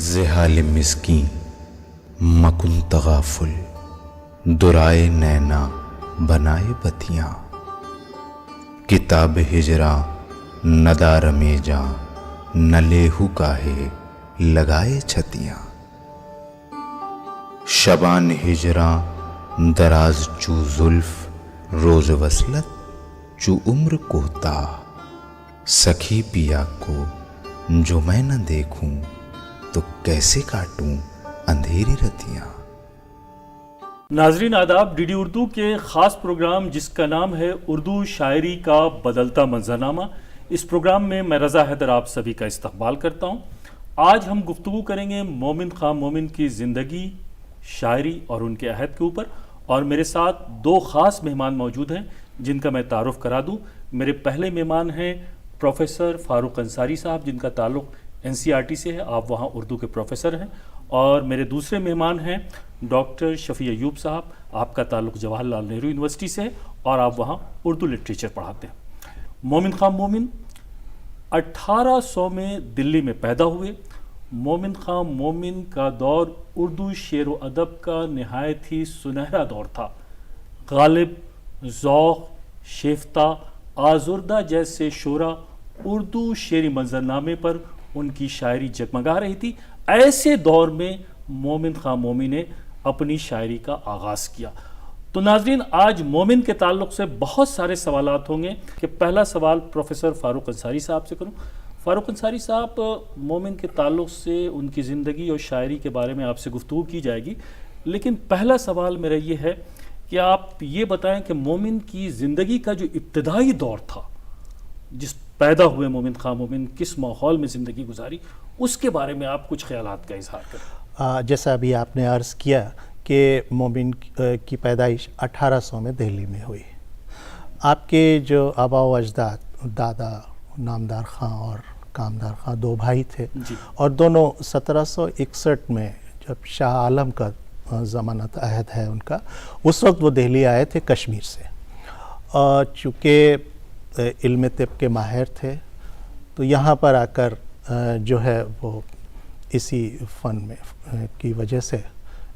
زحال مسکین مکن تغافل، درائے نینا بنائے بتیاں، کتاب ہجراں ندار میں جاں، نہ لیہو کاہے لگائے چھتیاں، شبان ہجراں دراز چو زلف، روز وصلت چو عمر کوتاہ، سکھی پیا کو جو میں نہ دیکھوں تو کیسے کاٹوں اندھیری رتیاں۔ ناظرین آداب، ڈی ڈی اردو کے خاص پروگرام جس کا نام ہے اردو شاعری کا بدلتا منظرنامہ، اس پروگرام میں میں رضا حیدر آپ سبھی کا استقبال کرتا ہوں۔ آج ہم گفتگو کریں گے مومن خان مومن کی زندگی، شاعری اور ان کے عہد کے اوپر، اور میرے ساتھ دو خاص مہمان موجود ہیں جن کا میں تعارف کرا دوں۔ میرے پہلے مہمان ہیں پروفیسر فاروق انصاری صاحب، جن کا تعلق NCERT سے ہے، آپ وہاں اردو کے پروفیسر ہیں، اور میرے دوسرے مہمان ہیں ڈاکٹر شفیع ایوب صاحب، آپ کا تعلق جواہر لال نہرو یونیورسٹی سے ہے اور آپ وہاں اردو لٹریچر پڑھاتے ہیں۔ مومن خان مومن 1800 میں دلی میں پیدا ہوئے۔ مومن خان مومن کا دور اردو شعر و ادب کا نہایت ہی سنہرا دور تھا۔ غالب، ذوق، شیفتہ، آزردہ جیسے شعراء اردو شعری منظرنامے پر ان کی شاعری جگمگا رہی تھی۔ ایسے دور میں مومن خان مومن نے اپنی شاعری کا آغاز کیا۔ تو ناظرین، آج مومن کے تعلق سے بہت سارے سوالات ہوں گے کہ پہلا سوال پروفیسر فاروق انصاری صاحب سے کروں۔ فاروق انصاری صاحب، مومن کے تعلق سے ان کی زندگی اور شاعری کے بارے میں آپ سے گفتگو کی جائے گی، لیکن پہلا سوال میرا یہ ہے کہ آپ یہ بتائیں کہ مومن کی زندگی کا جو ابتدائی دور تھا، جس پیدا ہوئے مومن خان مومن کس ماحول میں زندگی گزاری، اس کے بارے میں آپ کچھ خیالات کا اظہار کریں۔ جیسا ابھی آپ نے عرض کیا کہ مومن کی پیدائش 1800 میں دہلی میں ہوئی۔ آپ کے جو آبا و اجداد، دادا نامدار خان اور کامدار خان، دو بھائی تھے، اور دونوں 1761 میں جب شاہ عالم کا ضمانت عہد ہے ان کا، اس وقت وہ دہلی آئے تھے کشمیر سے۔ چونکہ علم طب کے ماہر تھے تو یہاں پر آ کر جو ہے وہ اسی فن میں کی وجہ سے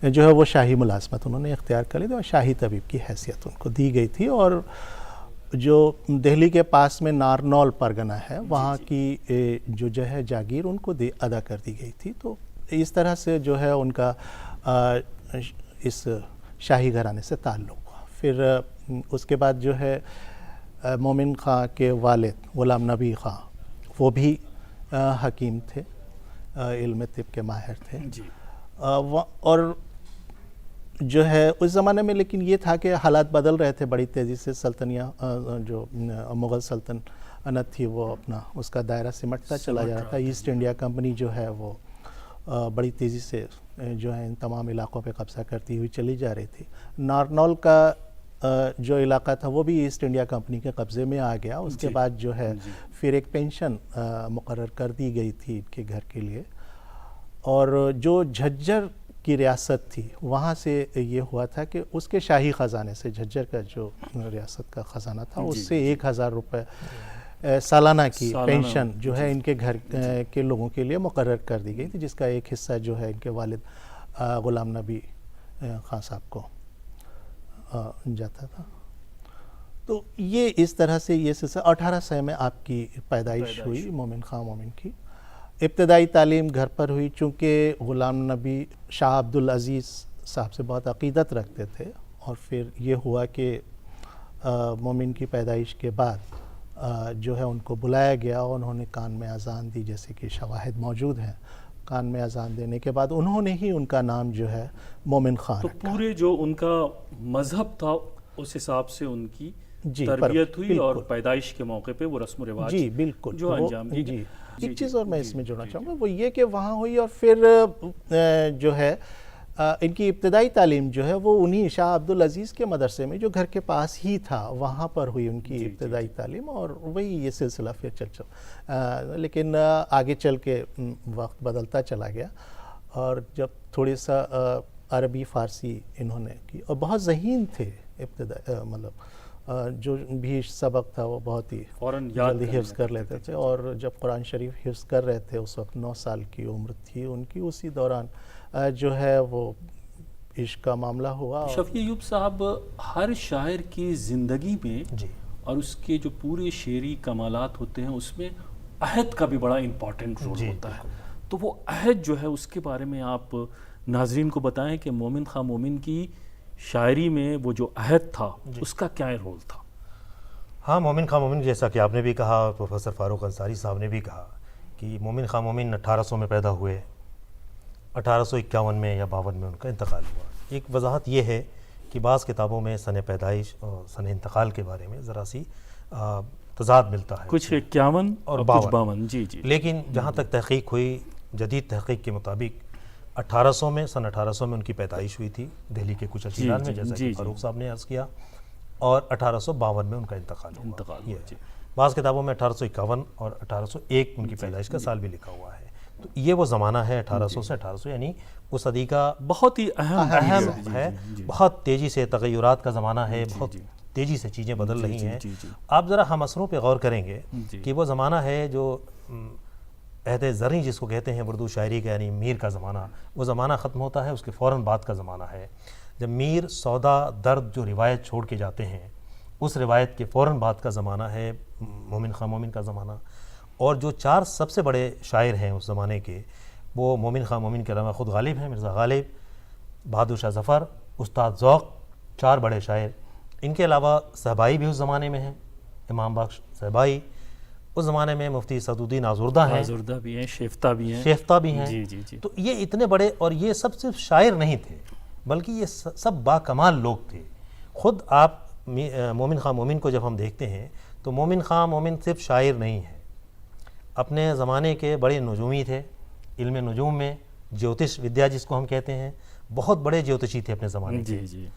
جو ہے وہ شاہی ملازمت انہوں نے اختیار کر لی تھی، اور شاہی طبیب کی حیثیت ان کو دی گئی تھی، اور جو دہلی کے پاس میں نارنول پرگنہ ہے وہاں کی جو ہے جاگیر ان کو ادا کر دی گئی تھی۔ تو اس طرح سے جو ہے ان کا اس شاہی گھرانے سے تعلق ہوا۔ پھر اس کے بعد جو ہے مومن خان کے والد غلام نبی خان، وہ بھی حکیم تھے، علم طب کے ماہر تھے، اور جو ہے اس زمانے میں لیکن یہ تھا کہ حالات بدل رہے تھے بڑی تیزی سے۔ سلطنیہ جو مغل سلطنت تھی وہ اپنا اس کا دائرہ سمٹتا چلا جا رہا تھا۔ ایسٹ انڈیا کمپنی جو ہے وہ بڑی تیزی سے جو ہے ان تمام علاقوں پہ قبضہ کرتی ہوئی چلی جا رہی تھی۔ نارنول کا جو علاقہ تھا وہ بھی ایسٹ انڈیا کمپنی کے قبضے میں آ گیا۔ اس کے بعد جو ہے پھر ایک پینشن مقرر کر دی گئی تھی ان کے گھر کے لیے، اور جو جھجر کی ریاست تھی وہاں سے یہ ہوا تھا کہ اس کے شاہی خزانے سے، جھجر کا جو ریاست کا خزانہ تھا، اس سے 1000 روپے سالانہ کی پینشن جو ہے ان کے گھر کے لوگوں کے لیے مقرر کر دی گئی تھی، جس کا ایک حصہ جو ہے ان کے والد غلام نبی خان صاحب کو جاتا تھا۔ تو یہ اس طرح سے یہ سلسلہ 1800 میں آپ کی پیدائش ہوئی مومن خان مومن کی۔ ابتدائی تعلیم گھر پر ہوئی، چونکہ غلام نبی شاہ عبدالعزیز صاحب سے بہت عقیدت رکھتے تھے، اور پھر یہ ہوا کہ مومن کی پیدائش کے بعد جو ہے ان کو بلایا گیا، اور انہوں نے کان میں اذان دی، جیسے کہ شواہد موجود ہیں۔ کان میں اذان دینے کے بعد انہوں نے ہی ان کا نام جو ہے مومن خان تو رکھا۔ پورے جو ان کا مذہب تھا اس حساب سے ان کی تربیت ہوئی، اور پیدائش کے موقع پہ وہ رسم و رواج بالکل جو انجام دی۔ جی ایک چیز اور میں اس میں جوڑنا چاہوں گا، وہ یہ کہ وہاں ہوئی، اور پھر جو ہے ان کی ابتدائی تعلیم جو ہے وہ انہی شاہ عبدالعزیز کے مدرسے میں جو گھر کے پاس ہی تھا وہاں پر ہوئی ان کی ابتدائی تعلیم، اور وہی یہ سلسلہ پھر چل لیکن آگے چل کے وقت بدلتا چلا گیا، اور جب تھوڑی سا عربی فارسی انہوں نے کی، اور بہت ذہین تھے ابتدا، مطلب جو بھی سبق تھا وہ بہت ہی فوراً یاد جلدی کرنے حفظ کر لیتے تھے، اور جب قرآن شریف حفظ کر رہے تھے اس وقت 9 سال کی عمر تھی ان کی، اسی دوران جو ہے وہ عشق کا معاملہ ہوا۔ شفیع ایوب صاحب، ہر شاعر کی زندگی میں جی اور اس کے جو پورے شعری کمالات ہوتے ہیں اس میں عہد کا بھی بڑا امپورٹنٹ رول جی، ہوتا ہے، تو وہ عہد جو ہے اس کے بارے میں آپ ناظرین کو بتائیں کہ مومن خاں مومن کی شاعری میں وہ جو عہد تھا اس کا کیا رول تھا؟ ہاں، مومن خاں مومن جیسا کہ آپ نے بھی کہا، پروفیسر فاروق انصاری صاحب نے بھی کہا کہ مومن خاں مومن 1800 میں پیدا ہوئے، 1851 میں یا 52 میں ان کا انتقال ہوا۔ ایک وضاحت یہ ہے کہ بعض کتابوں میں سن پیدائش اور سن انتقال کے بارے میں ذرا سی تضاد ملتا ہے، کچھ 51 اور کچھ 52۔ جی جی، لیکن جہاں تک تحقیق ہوئی، جدید تحقیق کے مطابق 1800 میں، سن 1800 میں ان کی پیدائش ہوئی تھی دہلی کے کچھ اچیلان میں، جیسا کہ فاروق صاحب نے عرض کیا، اور 1852 میں ان کا انتقال ہوا۔ یہ بعض کتابوں میں 1851 اور 1801 ان کی پیدائش کا سال بھی لکھا ہوا ہے۔ تو یہ وہ زمانہ ہے 1800 سے 1800، یعنی اس صدی کا بہت ہی اہم ہے، بہت تیزی سے تغیرات کا زمانہ ہے، بہت تیزی سے چیزیں بدل رہی ہیں۔ آپ ذرا ہم اثروں پہ غور کریں گے کہ وہ زمانہ ہے جو عہد زرعی جس کو کہتے ہیں اردو شاعری کا، یعنی میر کا زمانہ، وہ زمانہ ختم ہوتا ہے، اس کے فوراً بعد کا زمانہ ہے جب میر سودا درد جو روایت چھوڑ کے جاتے ہیں، اس روایت کے فوراً بعد کا زمانہ ہے مومن خاں مومن کا زمانہ۔ اور جو 4 سب سے بڑے شاعر ہیں اس زمانے کے، وہ مومن خاں مومن کے علاوہ خود غالب ہیں، مرزا غالب، بہادر شاہ ظفر، استاد ذوق، 4 بڑے شاعر۔ ان کے علاوہ صہبائی بھی اس زمانے میں ہیں، امام بخش صہبائی۔ اس زمانے میں مفتی اسدالدین آزردہ ہیں، آزردہ بھی ہیں، شیفتہ بھی ہیں، شیفتہ بھی ہیں۔ جی جی جی۔ تو یہ اتنے بڑے، اور یہ سب صرف شاعر نہیں تھے بلکہ یہ سب با کمال لوگ تھے۔ خود آپ مومن خاں مومن کو جب ہم دیکھتے ہیں تو مومن خاں مومن صرف شاعر نہیں ہے، اپنے زمانے کے بڑے نجومی تھے، علم نجوم میں جیوتش ودیا جس کو ہم کہتے ہیں، بہت بڑے جیوتشی تھے اپنے زمانے کے۔ جی جی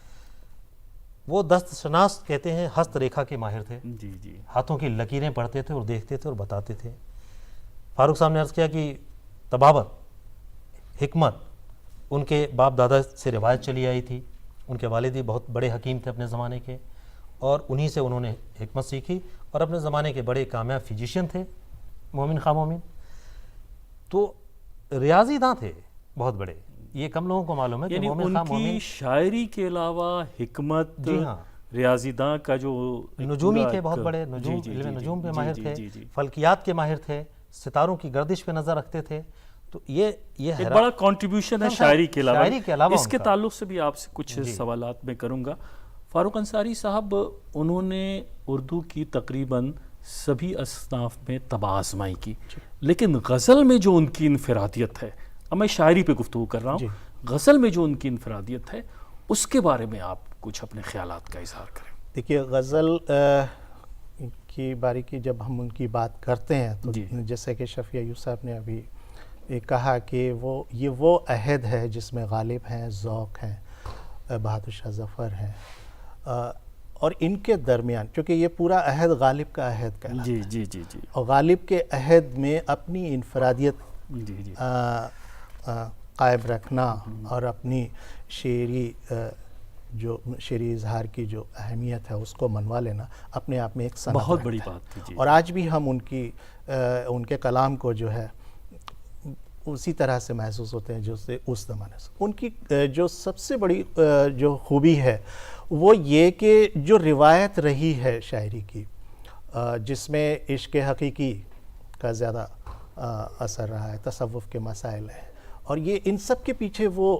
وہ دست شناس کہتے ہیں، ہست ریکھا کے ماہر تھے، جی جی، ہاتھوں کی لکیریں پڑھتے تھے اور دیکھتے تھے اور بتاتے تھے۔ فاروق صاحب نے عرض کیا کہ طبابت، حکمت ان کے باپ دادا سے روایت چلی آئی تھی، ان کے والد بھی بہت بڑے حکیم تھے اپنے زمانے کے، اور انہی سے انہوں نے حکمت سیکھی، اور اپنے زمانے کے بڑے کامیاب فزیشین تھے مومن خاں مومن۔ تو ریاضی داں تھے بہت بڑے، یہ کم لوگوں کو معلوم ہے کہ یعنی مومن خاں ان مومن کی شاعری کے علاوہ حکمت، جی ہاں، ریاضی داں کا جو نجومی تھے، بہت بڑے نجوم، علم نجوم پہ ماہر تھے، فلکیات کے ماہر تھے، ستاروں کی گردش پہ نظر رکھتے تھے۔ تو یہ ایک بڑا کنٹریبیوشن ہے شاعری کے علاوہ۔ اس کے تعلق سے بھی آپ سے کچھ سوالات میں کروں گا۔ فاروق انصاری صاحب، انہوں نے اردو کی تقریباً سبھی اصناف میں طبع آزمائی کی، لیکن غزل میں جو ان کی انفرادیت ہے، اب میں شاعری پہ گفتگو کر رہا ہوں، غزل میں جو ان کی انفرادیت ہے اس کے بارے میں آپ کچھ اپنے خیالات کا اظہار کریں۔ دیکھیے، غزل کی باریکی جب ہم ان کی بات کرتے ہیں تو جیسے کہ شفیع ایوب صاحب نے ابھی کہا کہ یہ وہ عہد ہے جس میں غالب ہیں، ذوق ہیں، بہادر شاہ ظفر ہیں، اور ان کے درمیان، چونکہ یہ پورا عہد غالب کا عہد کہلاتا ہے، جی جی جی، اور غالب کے عہد میں اپنی انفرادیت قائم رکھنا اور اپنی شعری اظہار کی جو اہمیت ہے اس کو منوا لینا اپنے آپ میں ایک صنعت بہت بڑی رکھتا ہے۔ بات تھی۔ اور آج بھی ہم ان کے کلام کو جو ہے اسی طرح سے محسوس ہوتے ہیں جو اس زمانے سے۔ ان کی جو سب سے بڑی جو خوبی ہے وہ یہ کہ جو روایت رہی ہے شاعری کی، جس میں عشق حقیقی کا زیادہ اثر رہا ہے، تصوف کے مسائل ہیں، اور یہ ان سب کے پیچھے وہ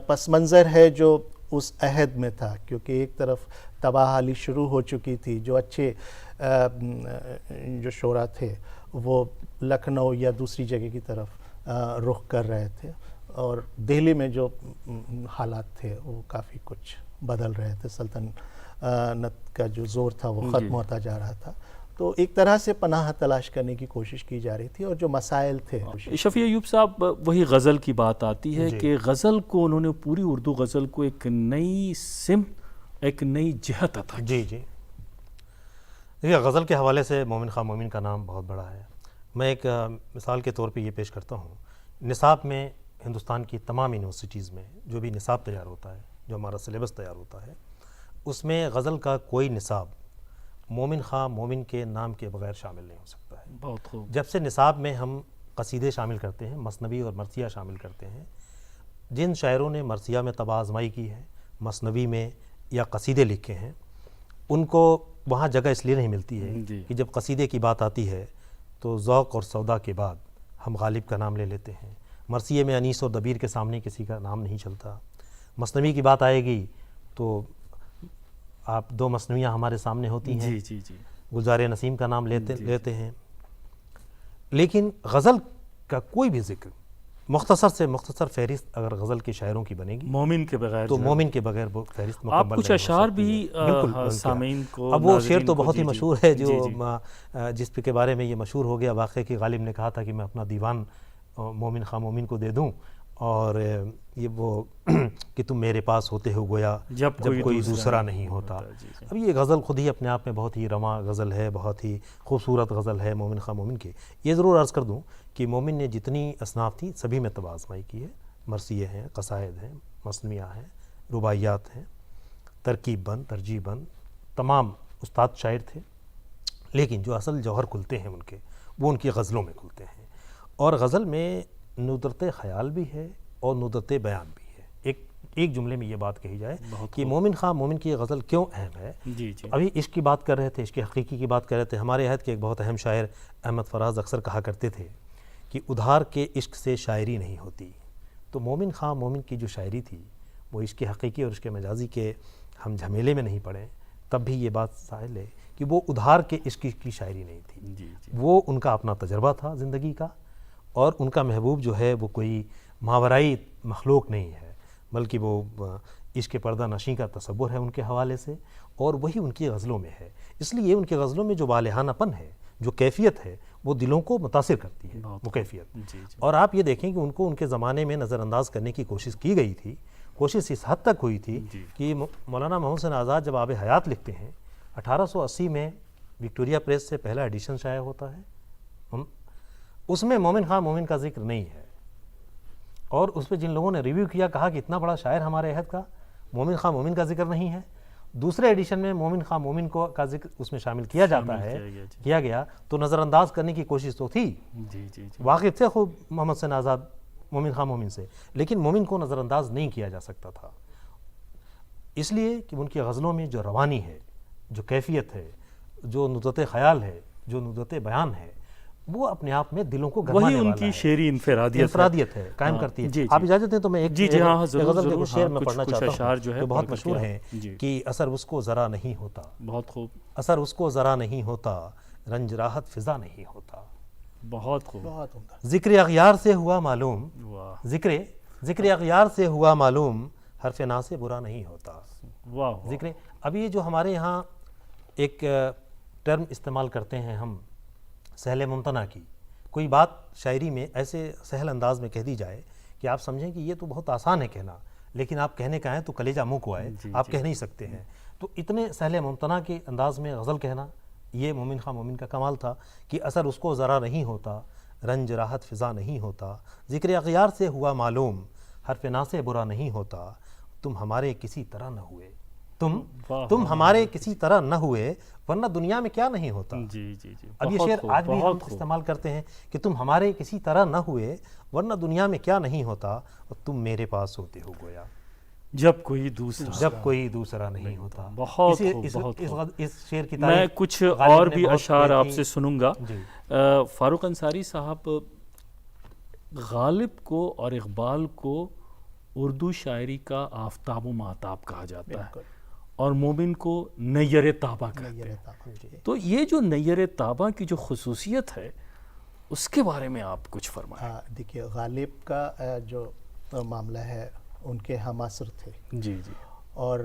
پس منظر ہے جو اس عہد میں تھا، کیونکہ ایک طرف تباہ حالی شروع ہو چکی تھی، جو اچھے جو شعراء تھے وہ لکھنؤ یا دوسری جگہ کی طرف رخ کر رہے تھے، اور دہلی میں جو حالات تھے وہ کافی کچھ بدل رہے تھے، سلطنت کا جو زور تھا وہ ختم ہوتا جا رہا تھا، تو ایک طرح سے پناہ تلاش کرنے کی کوشش کی جا رہی تھی، اور جو مسائل تھے۔ شفیع ایوب صاحب، وہی غزل کی بات آتی ہے کہ غزل کو انہوں نے، پوری اردو غزل کو ایک نئی سمت، ایک نئی جہت عطا کی۔ جی جی، دیکھیے، غزل کے حوالے سے مومن خاں مومن کا نام بہت بڑا ہے۔ میں ایک مثال کے طور پہ یہ پیش کرتا ہوں، نصاب میں ہندوستان کی تمام یونیورسٹیز میں جو بھی نصاب تیار ہوتا ہے، جو ہمارا سلیبس تیار ہوتا ہے، اس میں غزل کا کوئی نصاب مومن خواہ مومن کے نام کے بغیر شامل نہیں ہو سکتا ہے۔ بہت خوب۔ جب سے نصاب میں ہم قصیدے شامل کرتے ہیں، مثنوی اور مرثیہ شامل کرتے ہیں، جن شاعروں نے مرثیہ میں طبع آزمائی کی ہے، مثنوی میں یا قصیدے لکھے ہیں، ان کو وہاں جگہ اس لیے نہیں ملتی ہے جی۔ کہ جب قصیدے کی بات آتی ہے تو ذوق اور سودا کے بعد ہم غالب کا نام لے لیتے ہیں۔ مرثیے میں انیس اور دبیر کے سامنے کسی کا نام نہیں چلتا۔ مثنوی کی بات آئے گی تو آپ دو مثنویاں ہمارے سامنے ہوتی ہیں، جی جی جی، گلزار نسیم کا نام لیتے ہیں، لیکن غزل کا کوئی بھی ذکر، مختصر سے مختصر فہرست اگر غزل کے شاعروں کی بنے گی مومن کے بغیر تو جو ہے۔ مومن کے بغیر وہ فہرست مکمل آپ کچھ نہیں ہو اشعار سکتی بھی ہے۔ بالکل بالکل۔ سامعین کو، اب وہ ناظرین شعر تو کو، بہت ہی جی جی، مشہور ہے، جو جی جی، جس کے بارے میں یہ مشہور ہو گیا واقعہ کہ غالب نے کہا تھا کہ میں اپنا دیوان مومن خواہ مومن کو دے دوں، اور یہ وہ کہ تم میرے پاس ہوتے ہو گویا جب کوئی دوسرا نہیں ہوتا۔ جی جی۔ اب یہ غزل خود ہی اپنے آپ میں بہت ہی رواں غزل ہے، بہت ہی خوبصورت غزل ہے مومن خواہ مومن کی۔ یہ ضرور عرض کر دوں کہ مومن نے جتنی اصناف تھی سبھی میں طبع آزمائی کی ہے، مرثیے ہیں، قصائد ہیں، مثنویاں ہیں، رباعیات ہیں، ترکیب بند، ترجیح بند، تمام استاد شاعر تھے، لیکن جو اصل جوہر کھلتے ہیں ان کے، وہ ان کی غزلوں میں کھلتے ہیں۔ اور غزل میں ندرت خیال بھی ہے اور ندرت بیان بھی ہے۔ ایک جملے میں یہ بات کہی جائے کہ مومن خواہ مومن کی غزل کیوں اہم ہے۔ جی جی، ابھی عشق کی بات کر رہے تھے، عشق حقیقی کی بات کر رہے تھے۔ ہمارے عہد کے ایک بہت اہم شاعر احمد فراز اکثر کہا کرتے تھے کہ ادھار کے عشق سے شاعری نہیں ہوتی۔ تو مومن خواہ مومن کی جو شاعری تھی وہ عشق حقیقی اور عشق مجازی کے ہم جھمیلے میں نہیں پڑے، تب بھی یہ بات سائل ہے کہ وہ ادھار کے عشق کی شاعری نہیں تھی، جی جی، وہ ان کا اپنا تجربہ تھا زندگی کا، اور ان کا محبوب جو ہے وہ کوئی ماورائی مخلوق نہیں ہے، بلکہ وہ عشق پردہ نشیں کا تصور ہے ان کے حوالے سے، اور وہی ان کی غزلوں میں ہے۔ اس لیے ان کی غزلوں میں جو بالہانہ پن ہے، جو کیفیت ہے، وہ دلوں کو متاثر کرتی ہے، وہ کیفیت۔ جی جی، اور آپ یہ دیکھیں کہ ان کے زمانے میں نظر انداز کرنے کی کوشش کی گئی تھی، کوشش اس حد تک ہوئی تھی کہ مولانا محمد حسین آزاد جب آب حیات لکھتے ہیں 1880 میں وکٹوریا پریس سے پہلا ایڈیشن شائع ہوتا ہے، اس میں مومن خواہ مومن کا ذکر نہیں ہے، اور اس پہ جن لوگوں نے ریویو کیا کہا کہ اتنا بڑا شاعر ہمارے عہد کا، مومن خواہ مومن کا ذکر نہیں ہے۔ دوسرے ایڈیشن میں مومن خواہ مومن کا ذکر اس میں شامل کیا جاتا ہے، کیا گیا، تو نظر انداز کرنے کی کوشش تو تھی، جی جی، واقف تھے خوب محمد حسین آزاد مومن خواہ مومن سے، لیکن مومن کو نظر انداز نہیں کیا جا سکتا تھا، اس لیے کہ ان کی غزلوں میں جو روانی ہے، جو کیفیت ہے، جو ندرت خیال ہے، جو ندرت بیان ہے، وہ اپنے آپ میں دلوں کو گرمانے وہی والا ان کی شعری انفرادیت ہے، قائم کرتی ہے۔ جی جی، آپ اجازت دیں تو میں ایک جی جی، ہاں غزل کے کچھ شعر میں پڑھنا چاہتا اشعار جو ہے ہوں، جو بہت مشہور ہیں کہ اثر اس کو ذرا نہیں ہوتا، بہت خوب، اثر اس کو ذرا نہیں ہوتا، رنج راحت فضا نہیں ہوتا، بہت خوب، بہت عمدہ۔ ذکر اغیار سے ہوا معلوم، واہ ذکر اغیار سے ہوا معلوم، حرف نا سے برا نہیں ہوتا۔ واہ، ذکر اب یہ جو ہمارے یہاں ایک ٹرم استعمال کرتے ہیں ہم سہل ممتنع کی، کوئی بات شاعری میں ایسے سہل انداز میں کہہ دی جائے کہ آپ سمجھیں کہ یہ تو بہت آسان ہے کہنا، لیکن آپ کہنے کا ہے تو کلیجہ منہ کو آئے، آپ کہہ نہیں سکتے ہیں، تو اتنے سہل ممتنع کے انداز میں غزل کہنا یہ مومن خواہ مومن کا کمال تھا کہ اثر اس کو ذرا نہیں ہوتا، رنج راحت فضا نہیں ہوتا، ذکر اغیار سے ہوا معلوم، حرف نا سے برا نہیں ہوتا، تم ہمارے کسی طرح نہ ہوئے، تم ہمارے کسی طرح نہ ہوئے ورنہ دنیا میں کیا نہیں ہوتا۔ جی جی جی، اب یہ شعر آج بھی ہم استعمال کرتے ہیں کہ تم ہمارے کسی طرح نہ ہوئے ورنہ دنیا میں کیا نہیں ہوتا، اور تم میرے پاس ہوتے ہو گویا جب کوئی دوسرا نہیں ہوتا۔ بہت خوب، اس شعر کی میں کچھ اور بھی اشعار آپ سے سنوں گا۔ فاروق انصاری صاحب، غالب کو اور اقبال کو اردو شاعری کا آفتاب و ماہتاب کہا جاتا ہے، اور مومن کو نیر تابہ کہتے ہیں۔ تو یہ جو نیر تابہ کی جو خصوصیت ہے اس کے بارے میں آپ کچھ فرمائیں۔ دیکھیے، غالب کا جو معاملہ ہے ان کے ہم عصر تھے، جی جی، اور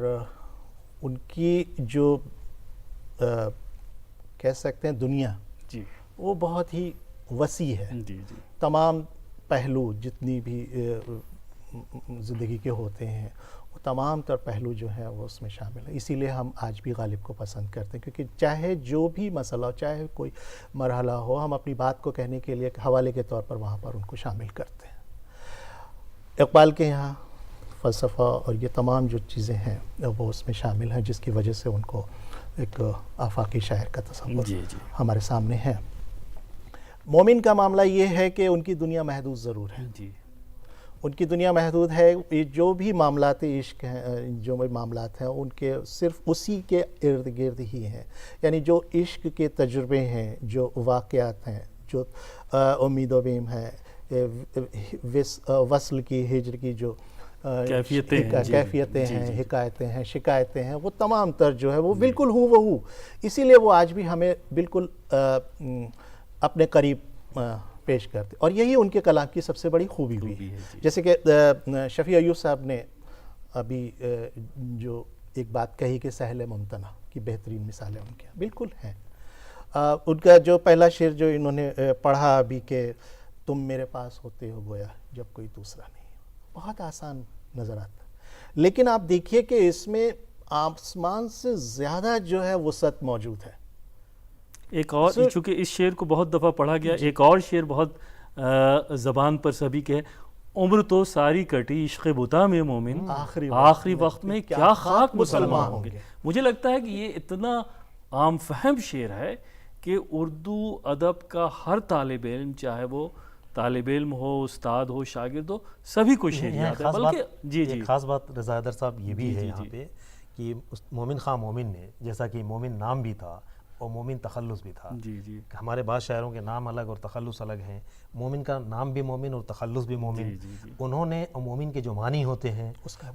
ان کی جو کہہ سکتے ہیں دنیا، جی، وہ بہت ہی وسیع ہے۔ جی جی، تمام پہلو جتنی بھی زندگی کے ہوتے ہیں، وہ تمام تر پہلو جو ہیں وہ اس میں شامل ہیں۔ اسی لیے ہم آج بھی غالب کو پسند کرتے ہیں، کیونکہ چاہے جو بھی مسئلہ ہو، چاہے کوئی مرحلہ ہو، ہم اپنی بات کو کہنے کے لیے حوالے کے طور پر وہاں پر ان کو شامل کرتے ہیں۔ اقبال کے یہاں فلسفہ اور یہ تمام جو چیزیں ہیں وہ اس میں شامل ہیں، جس کی وجہ سے ان کو ایک آفاقی شاعر کا تصور جی جی ہمارے سامنے ہے۔ مومن کا معاملہ یہ ہے کہ ان کی دنیا محدود ضرور ہے، جی ان کی دنیا محدود ہے، جو بھی معاملات عشق ہیں، جو بھی معاملات ہیں ان کے صرف اسی کے ارد گرد ہی ہیں، یعنی جو عشق کے تجربے ہیں، جو واقعات ہیں، جو امید و بیم ہے، وصل کی ہجر کی جو کیفیتیں ہیں، کیفیتیں ہیں، حکایتیں ہیں، شکایتیں ہیں، وہ تمام تر جو ہے وہ بالکل ہو بہو، اسی لیے وہ آج بھی ہمیں بالکل اپنے قریب پیش کرتے، اور یہی ان کے کلام کی سب سے بڑی خوبی بھی ہے۔ جیسے کہ شفیع ایوب صاحب نے ابھی جو ایک بات کہی کہ سہل ممتنع کی بہترین مثالیں ان کے بالکل ہیں۔ ان کا جو پہلا شعر جو انہوں نے پڑھا ابھی کہ تم میرے پاس ہوتے ہو گویا جب کوئی دوسرا نہیں، بہت آسان نظر آتا، لیکن آپ دیکھیے کہ اس میں آسمان سے زیادہ جو ہے وسعت موجود ہے۔ ایک اور چونکہ اس شعر کو بہت دفعہ پڑھا گیا، ایک اور شعر بہت زبان پر سبھی کے، عمر تو ساری کٹی عشق بتا میں مومن، آخری وقت میں کیا خاک مسلمان ہوں گے۔ مجھے لگتا ہے کہ یہ اتنا عام فہم شعر ہے کہ اردو ادب کا ہر طالب علم، چاہے وہ طالب علم ہو، استاد ہو، شاگرد ہو، سبھی کو شعر یاد ہے۔ بلکہ ایک خاص بات رضا حیدر صاحب یہ بھی ہے یہاں پہ کہ مومن خان مومن نے، جیسا کہ مومن نام بھی تھا اور مومن تخلص بھی تھا، ہمارے بعض شاعروں کے نام الگ اور تخلص الگ ہیں، مومن کا نام بھی مومن اور تخلص بھی مومن، انہوں نے مومن کے جو معنی ہوتے ہیں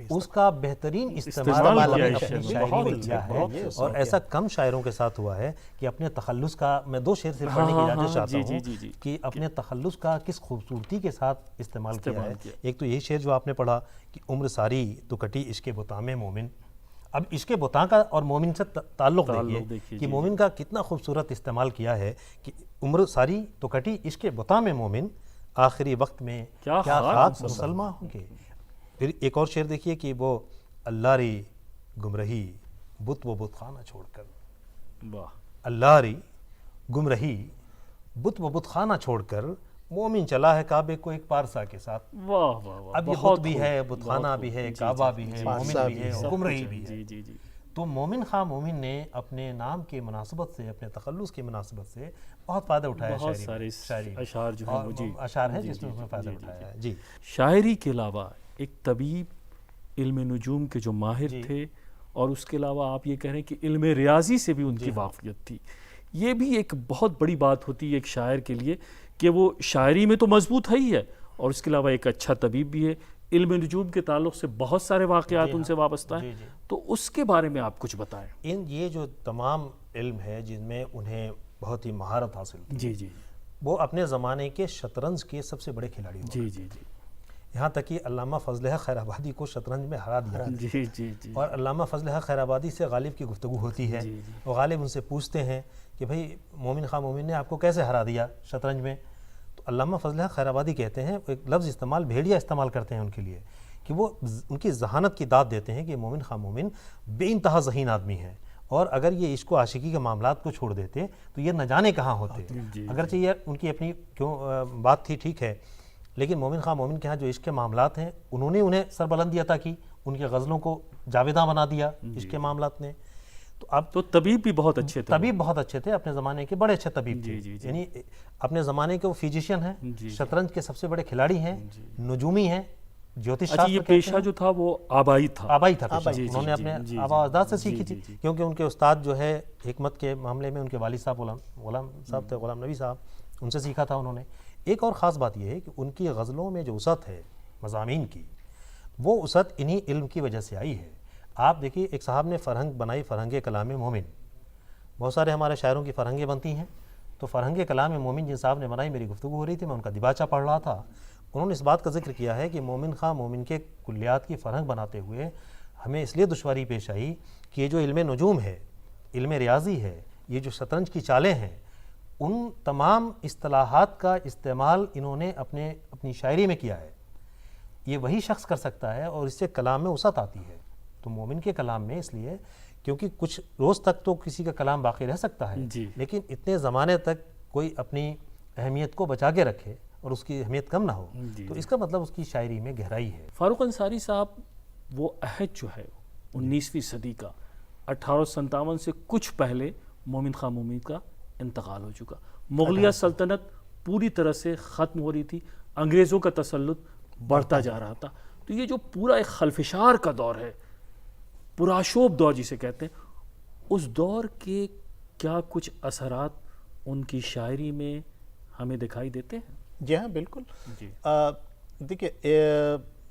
اس کا بہترین استعمال اپنی شاعری میں کیا ہے، اور ایسا کم شاعروں کے ساتھ ہوا ہے کہ اپنے تخلص کا، میں دو شعر صرف پڑھنے کی اجازت چاہتا ہوں کہ اپنے تخلص کا کس خوبصورتی کے ساتھ استعمال کیا ہے۔ ایک تو یہی شعر جو آپ نے پڑھا کہ عمر ساری تو کٹی عشق بتا میں مومن، اب عشق بتا کا اور مومن سے تعلق دیکھیے کہ مومن کا کتنا خوبصورت استعمال کیا ہے کہ عمر ساری تو کٹی عشق بتا میں مومن، آخری وقت میں کیا خاک مسلمان ہوں گے۔ پھر ایک اور شعر دیکھیے کہ وہ اللہ ری گمرہی بت و بت خانہ چھوڑ کر، اللہ ری گمرہی بت و بت خانہ چھوڑ کر مومن چلا ہے کعبے کو ایک پارسا کے ساتھ۔ اب یہ بت بھی ہے، بت خانہ بھی ہے، کعبہ بھی ہے، مومن بھی ہے، گمرہی بھی ہے۔ تو مومن خان مومن نے اپنے نام کے مناسبت سے، اپنے تخلص کی مناسبت سے بہت فائدہ اٹھایا شاعری، اشعار جو ہیں اشعار ہیں جس میں اس نے فائدہ اٹھایا ہے۔ شاعری کے علاوہ ایک طبیب، علم نجوم کے جو ماہر تھے، اور اس کے علاوہ آپ یہ کہہ رہے ہیں کہ علم ریاضی سے بھی ان کی واقفیت تھی۔ یہ بھی ایک بہت بڑی بات ہوتی ہے ایک شاعر کے لیے کہ وہ شاعری میں تو مضبوط ہے ہی ہے، اور اس کے علاوہ ایک اچھا طبیب بھی ہے، علم نجوم کے تعلق سے بہت سارے واقعات ان سے وابستہ ہیں، تو اس کے بارے میں آپ کچھ بتائیں۔ یہ جو تمام علم ہے جن میں انہیں بہت ہی مہارت حاصل تھی، وہ اپنے زمانے کے شطرنج کے سب سے بڑے کھلاڑی ہوئے۔ یہاں تک کہ علامہ فضل حق خیر آبادی کو شطرنج میں ہرا دیا، اور علامہ فضل حق خیر آبادی سے غالب کی گفتگو ہوتی ہے، وہ غالب ان سے پوچھتے ہیں کہ بھئی مومن خان مومن نے آپ کو کیسے ہرا دیا شطرنج میں؟ تو علامہ فضل حق خیر آبادی کہتے ہیں، ایک لفظ استعمال بھیڑیا استعمال کرتے ہیں ان کے لیے، کہ وہ ان کی ذہانت کی داد دیتے ہیں کہ مومن خان مومن بے انتہا ذہین آدمی ہیں، اور اگر یہ عشق و عاشقی کے معاملات کو چھوڑ دیتے تو یہ نہ جانے کہاں ہوتے۔ اگرچہ یہ ان کی اپنی بات تھی، ٹھیک ہے، لیکن مومن خان مومن کے ہاں جو عشق کے معاملات ہیں انہوں نے انہیں سربلندی عطا کی، ان کے غزلوں کو جاویداں بنا دیا عشق کے معاملات نے۔ تو اب تو طبیب بھی بہت اچھے تھے، طبیب بہت اچھے تھے، اپنے زمانے کے بڑے اچھے طبیب تھے، یعنی اپنے زمانے کے وہ فزیشین ہیں، شطرنج کے سب سے بڑے کھلاڑی ہیں، نجومی ہیں، جیوتش شاستر۔ یہ پیشہ جو تھا وہ آبائی تھا، انہوں نے اپنے آبا اجداد سے سیکھی تھی، کیونکہ ان کے استاد جو ہے حکمت کے معاملے میں ان کے والد صاحب غلام صاحب تھے، غلام نبی صاحب، ان سے سیکھا تھا انہوں نے۔ ایک اور خاص بات یہ ہے کہ ان کی غزلوں میں جو وسعت ہے مضامین کی، وہ وسعت انہی علم کی وجہ سے آئی ہے۔ آپ دیکھیے ایک صاحب نے فرہنگ بنائی، فرہنگ کلام مومن، بہت سارے ہمارے شاعروں کی فرہنگیں بنتی ہیں، تو فرہنگ کلام مومن جن صاحب نے بنائی، میری گفتگو ہو رہی تھی، میں ان کا دیباچہ پڑھ رہا تھا، انہوں نے اس بات کا ذکر کیا ہے کہ مومن خان مومن کے کلیات کی فرہنگ بناتے ہوئے ہمیں اس لیے دشواری پیش آئی کہ یہ جو علم نجوم ہے، علم ریاضی ہے، یہ جو شطرنج کی چالیں ہیں، ان تمام اصطلاحات کا استعمال انہوں نے اپنی شاعری میں کیا ہے۔ یہ وہی شخص کر سکتا ہے اور اس سے کلام میں وسعت آتی ہے۔ تو مومن کے کلام میں اس لیے کیونکہ کچھ روز تک تو کسی کا کلام باقی رہ سکتا ہے، لیکن اتنے زمانے تک کوئی اپنی اہمیت کو بچا کے رکھے اور اس کی اہمیت کم نہ ہو، تو اس کا مطلب اس کی شاعری میں گہرائی ہے۔ فاروق انصاری صاحب، وہ عہد جو ہے 19ویں صدی کا، 1857 سے کچھ پہلے مومن خان مومن کا انتقال ہو چکا. مغلیہ سلطنت پوری طرح سے ختم ہو رہی تھی, انگریزوں کا تسلط بڑھتا جا رہا تھا. تو یہ جو پورا ایک خلفشار کا دور ہے, پرآشوب دور جسے کہتے ہیں, اس دور کے کیا کچھ اثرات ان کی شاعری میں ہمیں دکھائی دیتے ہیں؟ جی ہاں بالکل. جی دیکھیے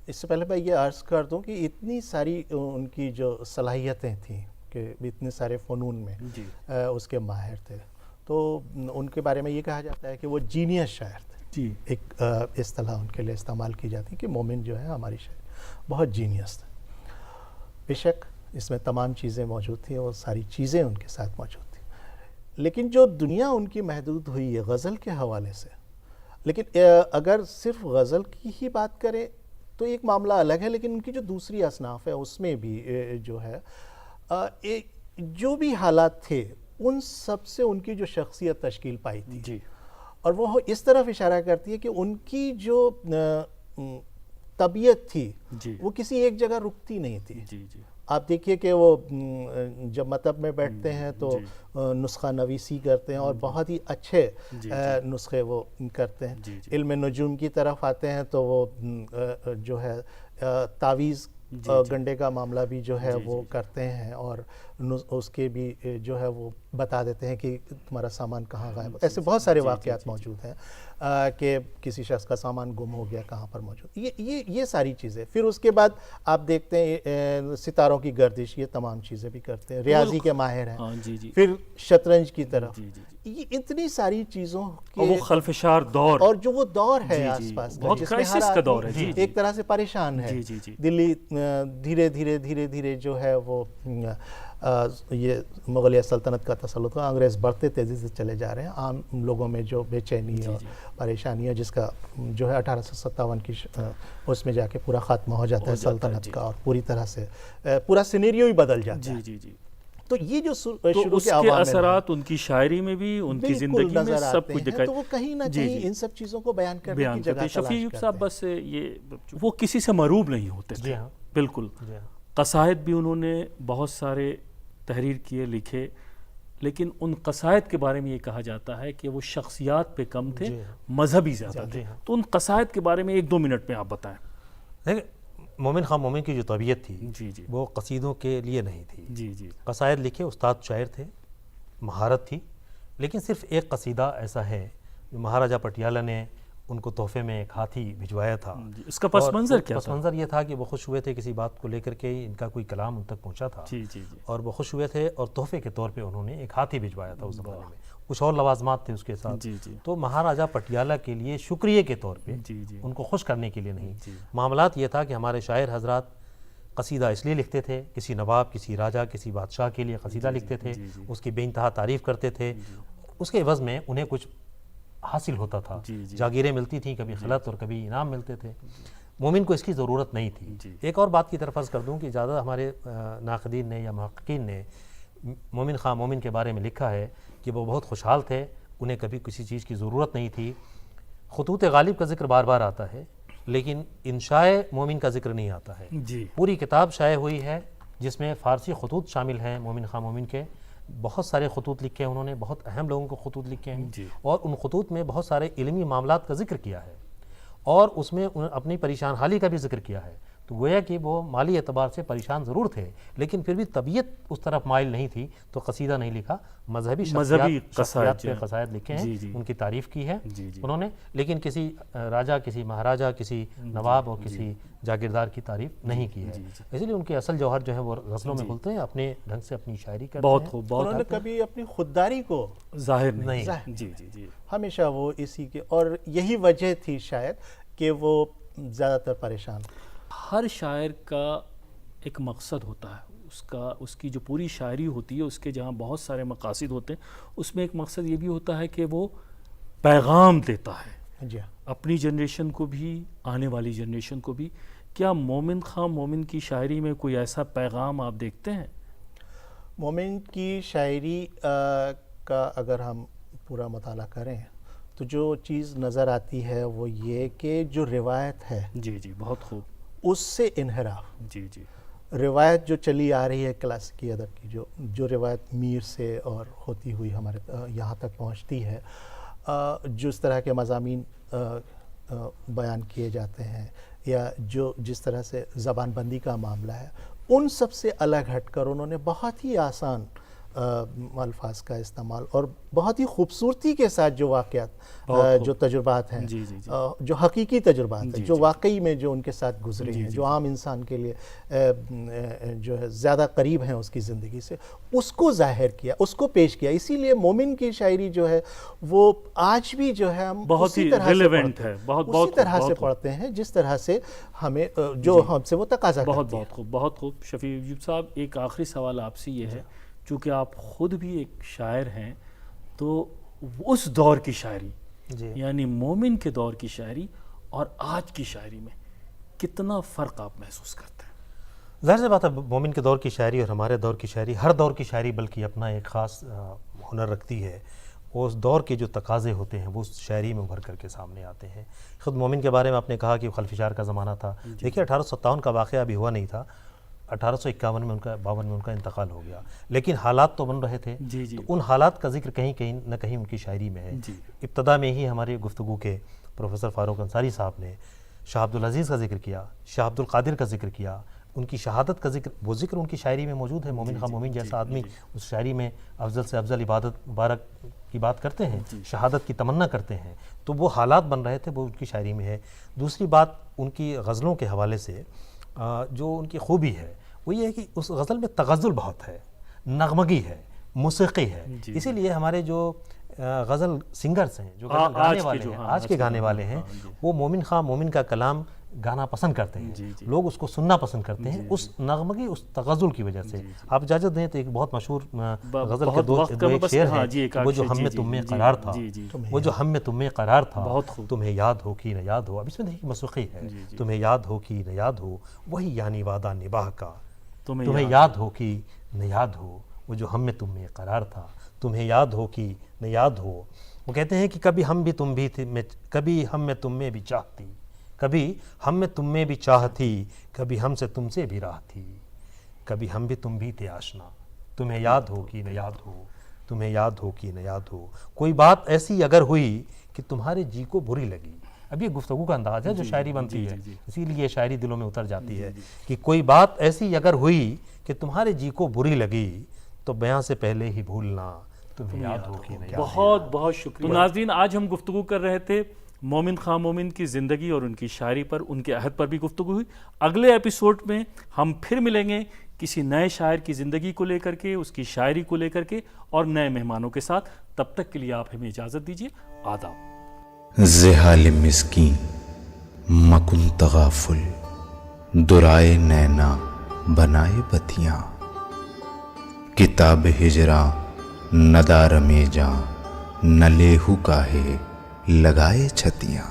اس سے پہلے میں یہ عرض کر دوں کہ اتنی ساری ان کی جو صلاحیتیں تھیں کہ اتنے سارے فنون میں جی اس کے ماہر تھے, تو ان کے بارے میں یہ کہا جاتا ہے کہ وہ جینیس شاعر تھے. جی ایک اصطلاح ان کے لیے استعمال کی جاتی ہے کہ مومن جو ہے ہماری شاعر بہت جینیس تھے. بے شک اس میں تمام چیزیں موجود تھیں اور ساری چیزیں ان کے ساتھ موجود تھیں, لیکن جو دنیا ان کی محدود ہوئی ہے غزل کے حوالے سے, لیکن اگر صرف غزل کی ہی بات کریں تو ایک معاملہ الگ ہے, لیکن ان کی جو دوسری اصناف ہے اس میں بھی جو ہے جو بھی حالات تھے ان سب سے ان کی جو شخصیت تشکیل پائی تھی. جی اور وہ اس طرف اشارہ کرتی ہے کہ ان کی جو طبیعت تھی جی وہ کسی ایک جگہ رکتی نہیں تھی. جی جی آپ دیکھیے کہ وہ جب مطب میں بیٹھتے ہیں تو نسخہ نویسی کرتے ہیں اور بہت ہی اچھے نسخے وہ کرتے ہیں. علم نجوم کی طرف آتے ہیں تو وہ جو ہے تعویذ گنڈے کا معاملہ بھی جو ہے وہ کرتے ہیں اور اس کے بھی جو ہے وہ بتا دیتے ہیں کہ تمہارا سامان کہاں غائب. ایسے بہت سارے واقعات موجود ہیں کہ کسی شخص کا سامان گم ہو گیا کہاں پر موجود. یہ ساری چیزیں. پھر اس کے بعد آپ دیکھتے ہیں ستاروں کی گردش, یہ تمام چیزیں بھی کرتے ہیں. ریاضی کے ماہر ہیں. پھر شطرنج کی طرف. یہ اتنی ساری چیزوں کے وہ خلفشار دور, اور جو وہ دور ہے آس پاس بہت کرائسس کا دور ہے, ایک طرح سے پریشان ہے. دلی دھیرے دھیرے دھیرے دھیرے جو ہے وہ یہ مغلیہ سلطنت کا تسلط ہے. انگریز بڑھتے تیزی سے چلے جا رہے ہیں. عام لوگوں میں جو بے چینی اور پریشانی ہے جس کا جو ہے 1857 کی اس میں جا کے پورا خاتمہ ہو جاتا ہے سلطنت کا, اور پوری طرح سے پورا سینیریو ہی بدل جاتا ہے. جی جی جی. تو یہ جو شروع کے اثرات ان کی شاعری میں بھی, ان کی زندگی میں سب کچھ دکھائی, تو وہ کہیں نہ کہیں ان سب چیزوں کو بیان کرنے کی جگہ تلاش کرتے ہیں. شفیع صاحب بس یہ وہ کسی سے مروب نہیں ہوتے تھے. بالکل. قصائد بھی انہوں نے بہت سارے تحریر کیے, لکھے, لیکن ان قصائد کے بارے میں یہ کہا جاتا ہے کہ وہ شخصیات پہ کم تھے, مذہبی زیادہ تھے. تو ان قصائد کے بارے میں 1-2 منٹ میں آپ بتائیں. دیکھیں مومن خان مومن کی جو طبیعت تھی جی جی وہ قصیدوں کے لیے نہیں تھی. جی جی قصائد لکھے, استاد شاعر تھے, مہارت تھی, لیکن صرف ایک قصیدہ ایسا ہے جو مہاراجہ پٹیالہ نے ان کو تحفے میں ایک ہاتھی بھجوایا تھا. اس کا پس منظر کیا تھا؟ پس منظر یہ تھا کہ وہ خوش ہوئے تھے کسی بات کو لے کر کے, ان کا کوئی کلام ان تک پہنچا تھا اور وہ خوش ہوئے تھے اور تحفے کے طور پہ انہوں نے ایک ہاتھی بھجوایا تھا. اس زمانے میں کچھ اور لوازمات تھے اس کے ساتھ. تو مہاراجہ پٹیالہ کے لیے شکریہ کے طور پہ, ان کو خوش کرنے کے لیے نہیں. معاملات یہ تھا کہ ہمارے شاعر حضرات قصیدہ اس لیے لکھتے تھے, کسی نواب, کسی راجہ, کسی بادشاہ کے لیے قصیدہ لکھتے تھے, اس کی بے انتہا تعریف کرتے تھے, اس کے عوض میں انہیں کچھ حاصل ہوتا تھا. جاگیریں ملتی تھیں, کبھی خلعت اور کبھی انعام ملتے تھے. مومن کو اس کی ضرورت نہیں تھی. ایک اور بات کی طرف عرض کر دوں کہ زیادہ ہمارے ناقدین نے یا محققین نے مومن خان مومن کے بارے میں لکھا ہے کہ وہ بہت خوشحال تھے, انہیں کبھی کسی چیز کی ضرورت نہیں تھی. خطوط غالب کا ذکر بار بار آتا ہے لیکن انشاء مومن کا ذکر نہیں آتا ہے. پوری کتاب شائع ہوئی ہے جس میں فارسی خطوط شامل ہیں مومن خان مومن کے. بہت سارے خطوط لکھے ہیں انہوں نے, بہت اہم لوگوں کو خطوط لکھے ہیں, اور ان خطوط میں بہت سارے علمی معاملات کا ذکر کیا ہے اور اس میں اپنی پریشان حالی کا بھی ذکر کیا ہے. تو گویا کہ وہ مالی اعتبار سے پریشان ضرور تھے لیکن پھر بھی طبیعت اس طرف مائل نہیں تھی, تو قصیدہ نہیں لکھا. مذہبی شخصیات پہ قصائد لکھے ہیں, ان کی تعریف کی ہے انہوں نے, لیکن کسی راجہ, کسی مہاراجہ, کسی نواب اور کسی جاگیردار کی تعریف نہیں کی ہے. اس لیے ان کے اصل جوہر جو ہے وہ غزلوں میں کھلتے ہیں, اپنے ڈھنگ سے اپنی شاعری کرتے ہیں. انہوں نے کبھی اپنی خودداری کو ظاہر نہیں. جی جی جی ہمیشہ وہ اسی کے, اور یہی وجہ تھی شاید کہ وہ زیادہ تر پریشان. ہر شاعر کا ایک مقصد ہوتا ہے, اس کی جو پوری شاعری ہوتی ہے اس کے جہاں بہت سارے مقاصد ہوتے ہیں, اس میں ایک مقصد یہ بھی ہوتا ہے کہ وہ پیغام دیتا ہے اپنی جنریشن کو بھی, آنے والی جنریشن کو بھی. کیا مومن خان مومن کی شاعری میں کوئی ایسا پیغام آپ دیکھتے ہیں؟ مومن کی شاعری کا اگر ہم پورا مطالعہ کریں تو جو چیز نظر آتی ہے وہ یہ کہ جو روایت ہے جی جی بہت خوب, اس سے انحراف. جی جی روایت جو چلی آ رہی ہے کلاسیکی ادب کی، جو روایت میر سے اور ہوتی ہوئی ہمارے یہاں تک پہنچتی ہے، جو اس طرح کے مضامین بیان کیے جاتے ہیں یا جس طرح سے زبان بندی کا معاملہ ہے، ان سب سے الگ ہٹ کر انہوں نے بہت ہی آسان الفاظ کا استعمال اور بہت ہی خوبصورتی کے ساتھ جو واقعات، جو تجربات ہیں، جو حقیقی تجربات ہیں، جو واقعی میں جو ان کے ساتھ گزرے ہیں، جو عام انسان کے لیے جو ہے زیادہ قریب ہیں اس کی زندگی سے، اس کو ظاہر کیا، اس کو پیش کیا. اسی لیے مومن کی شاعری جو ہے وہ آج بھی جو ہے ہم اسی طرح سے پڑھتے ہیں جس طرح سے ہمیں جو ہم سے وہ تقاضا کرتی ہے. بہت خوب. شفیع ایوب صاحب، ایک آخری سوال آپ سے یہ ہے، چونکہ آپ خود بھی ایک شاعر ہیں، تو اس دور کی شاعری یعنی مومن کے دور کی شاعری اور آج کی شاعری میں کتنا فرق آپ محسوس کرتے ہیں؟ ظاہر سی بات ہے، مومن کے دور کی شاعری اور ہمارے دور کی شاعری، ہر دور کی شاعری بلکہ اپنا ایک خاص ہنر رکھتی ہے. اس دور کے جو تقاضے ہوتے ہیں وہ اس شاعری میں ابھر کر کے سامنے آتے ہیں. خود مومن کے بارے میں آپ نے کہا کہ خلفشار کا زمانہ تھا. دیکھیے 1857 کا واقعہ ابھی ہوا نہیں تھا، 1851 میں 52 میں ان کا انتقال ہو گیا، لیکن حالات تو بن رہے تھے. تو ان حالات کا ذکر کہیں نہ کہیں ان کی شاعری میں ہے. ابتدا میں ہی ہماری گفتگو کے پروفیسر فاروق انصاری صاحب نے شاہ عبدالعزیز کا ذکر کیا، شاہ عبدالقادر کا ذکر کیا، ان کی شہادت کا ذکر، وہ ذکر ان کی شاعری میں موجود ہے. مومن خواہ مومن جیسا آدمی اس شاعری میں افضل سے افضل عبادت مبارک کی بات کرتے ہیں، شہادت کی تمنا کرتے ہیں. تو وہ حالات بن رہے تھے، وہ ان کی شاعری میں ہے. دوسری بات ان کی غزلوں کے حوالے سے جو ان کی خوبی ہے وہ یہ ہے کہ اس غزل میں تغزل بہت ہے، نغمگی ہے، موسیقی ہے. اسی لیے ہمارے جو غزل سنگرز ہیں، جو غزل گانے والے ہیں، آج کے گانے والے ہیں، وہ مومن خواہ مومن کا کلام گانا پسند کرتے ہیں. لوگ اس کو سننا پسند کرتے ہیں اس نغمگی، اس تغزل کی وجہ سے. آپ اجازت دیں تو ایک بہت مشہور غزل کے دو ایک شعر ہیں، وہ جو ہم میں تم میں قرار تھا، وہ جو ہم میں تم میں قرار تھا، تمہیں یاد ہو کہ نہ یاد ہو. اب اس میں دیکھیے موسیقی ہے، تمہیں یاد ہو کہ نہ یاد ہو، وہی یعنی وعدہ نباہ کا، تمہیں یاد ہو کہ نہ یاد ہو، وہ جو ہم میں تم میں قرار تھا، تمہیں یاد ہو کہ نہ یاد ہو. وہ کہتے ہیں کہ کبھی ہم بھی تم بھی تھے، کبھی ہم میں تم میں بھی چاہتی، کبھی ہم میں تم میں بھی چاہ تھی، کبھی ہم سے تم سے بھی راہ تھی، کبھی ہم بھی تم بھی تھے آشنا، تمہیں یاد ہو کہ نہ یاد ہو، تمہیں یاد ہو کہ نہ یاد ہو. کوئی بات ایسی اگر ہوئی کہ تمہارے جی کو بری لگی. اب یہ گفتگو کا انداز ہے جو شاعری بنتی ہے، اسی لیے یہ شاعری دلوں میں اتر جاتی ہے کہ کوئی بات ایسی اگر ہوئی کہ تمہارے جی کو بری لگی تو بیاں سے پہلے ہی بھولنا تمہیں یاد ہو کہ نہ یاد ہو. بہت بہت شکریہ. تو ناظرین، آج ہم گفتگو کر رہے تھے مومن خواہ مومن کی زندگی اور ان کی شاعری پر، ان کے عہد پر بھی گفتگو ہوئی. اگلے ایپیسوڈ میں ہم پھر ملیں گے کسی نئے شاعر کی زندگی کو لے کر کے، اس کی شاعری کو لے کر کے اور نئے مہمانوں کے ساتھ. تب تک کے لیے آپ ہمیں اجازت دیجیے. آداب. زحال مسکین مکن تغافل، درائے نینا بنائے بتیاں، کتاب ہجراں ندار میں جاں، نہ لیہو کاہے لگائے چھتیاں.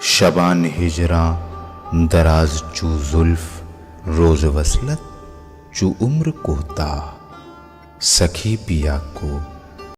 شبان ہجراں دراز چو زلف، روز وصلت چو عمر کوتا، سکھی پیا کو